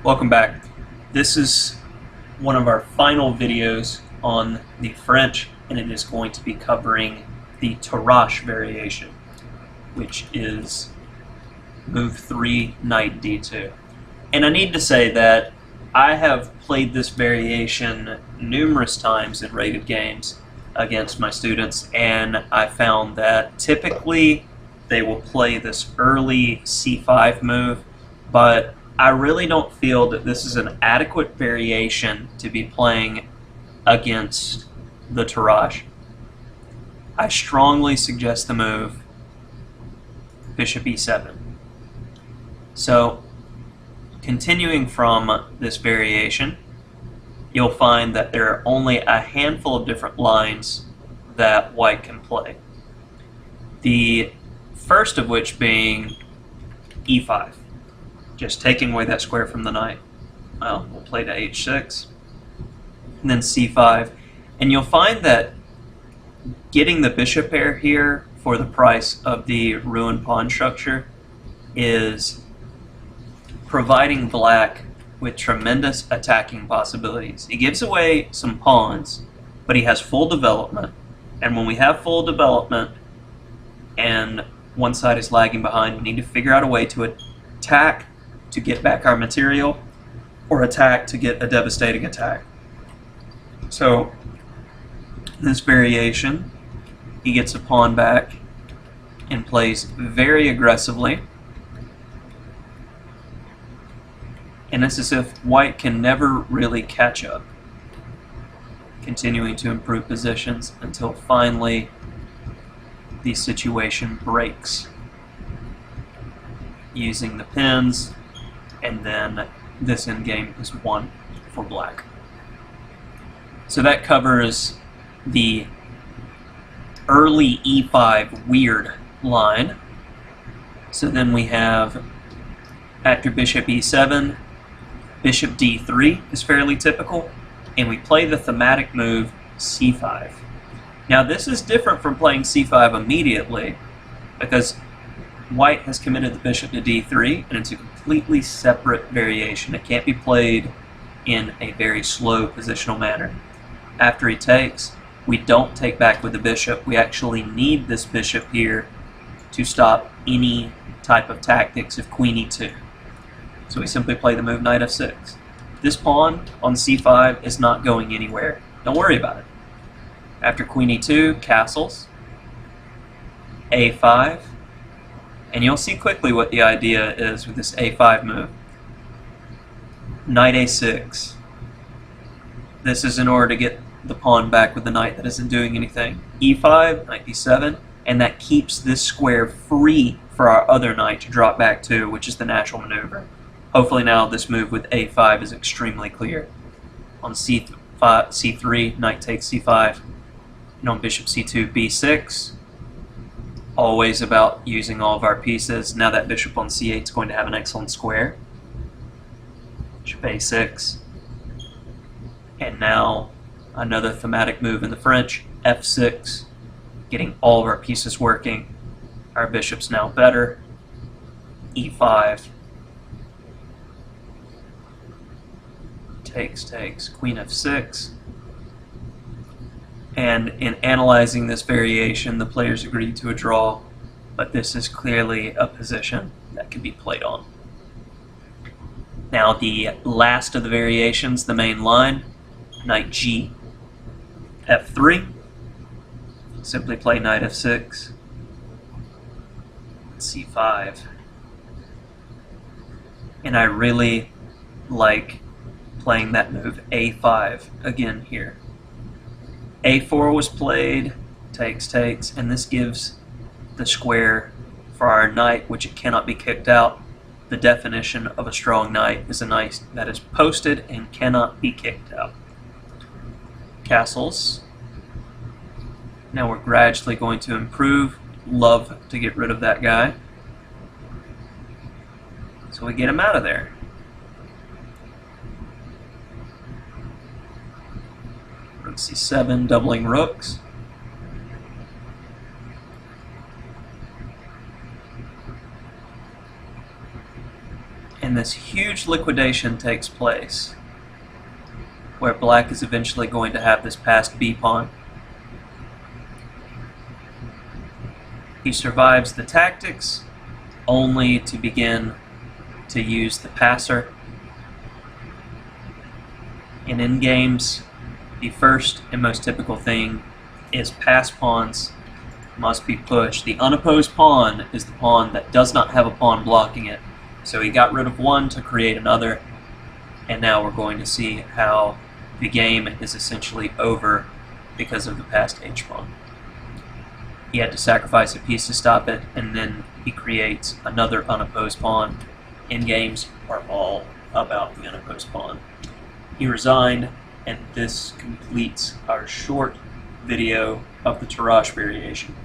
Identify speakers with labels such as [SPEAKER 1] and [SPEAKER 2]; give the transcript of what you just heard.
[SPEAKER 1] Welcome back. This is one of our final videos on the French, and it is going to be covering the Tarrasch Variation, which is move 3, knight d2. And I need to say that I have played this variation numerous times in rated games against my students, and I found that typically they will play this early c5 move, but I really don't feel that this is an adequate variation to be playing against the Tarrasch. I strongly suggest the move bishop e7. So, continuing from this variation, you'll find that there are only a handful of different lines that white can play. The first of which being e5, just taking away that square from the knight. Well, we'll play to h6, and then c5, and you'll find that getting the bishop pair here for the price of the ruined pawn structure is providing black with tremendous attacking possibilities. He gives away some pawns, but he has full development, and when we have full development and one side is lagging behind, we need to figure out a way to attack to get back our material, or attack to get a devastating attack. So, in this variation, he gets a pawn back and plays very aggressively. And it's as if white can never really catch up, continuing to improve positions until finally the situation breaks, using the pins, and then this endgame is won for black. So that covers the early e5 weird line. So then we have, after bishop e7, bishop d3 is fairly typical, and we play the thematic move c5. Now this is different from playing c5 immediately, because white has committed the bishop to d3, and it's a completely separate variation. It can't be played in a very slow positional manner. After he takes, we don't take back with the bishop. We actually need this bishop here to stop any type of tactics of queen e2. So we simply play the move knight f6. This pawn on c5 is not going anywhere. Don't worry about it. After queen e2, castles, a5, and you'll see quickly what the idea is with this a5 move. Knight a6. This is in order to get the pawn back with the knight that isn't doing anything. e5, knight d7, and that keeps this square free for our other knight to drop back to, which is the natural maneuver. Hopefully now this move with a5 is extremely clear. On c3, knight takes c5, and on bishop c2, b6. Always about using all of our pieces. Now that bishop on c8 is going to have an excellent square. Bishop a6. And now another thematic move in the French, f6. Getting all of our pieces working. Our bishop's now better. e5. Takes, queen f6. And in analyzing this variation, the players agreed to a draw, but this is clearly a position that can be played on. Now the last of the variations, the main line, knight g, f3. Simply play knight f6, c5. And I really like playing that move a5 again here. a4 was played, takes, and this gives the square for our knight, which it cannot be kicked out. The definition of a strong knight is a knight that is posted and cannot be kicked out. Castles. Now we're gradually going to improve. Love to get rid of that guy. So we get him out of there. Rook c7, doubling rooks. and this huge liquidation takes place, where black is eventually going to have this passed b pawn. He survives the tactics, only to begin to use the passer. And in games, the first and most typical thing is pass pawns must be pushed. The unopposed pawn is the pawn that does not have a pawn blocking it. So he got rid of one to create another, and now we're going to see how the game is essentially over because of the passed h-pawn. He had to sacrifice a piece to stop it, and then he creates another unopposed pawn. In games are all about the unopposed pawn. He resigned, and this completes our short video of the Tarrasch variation.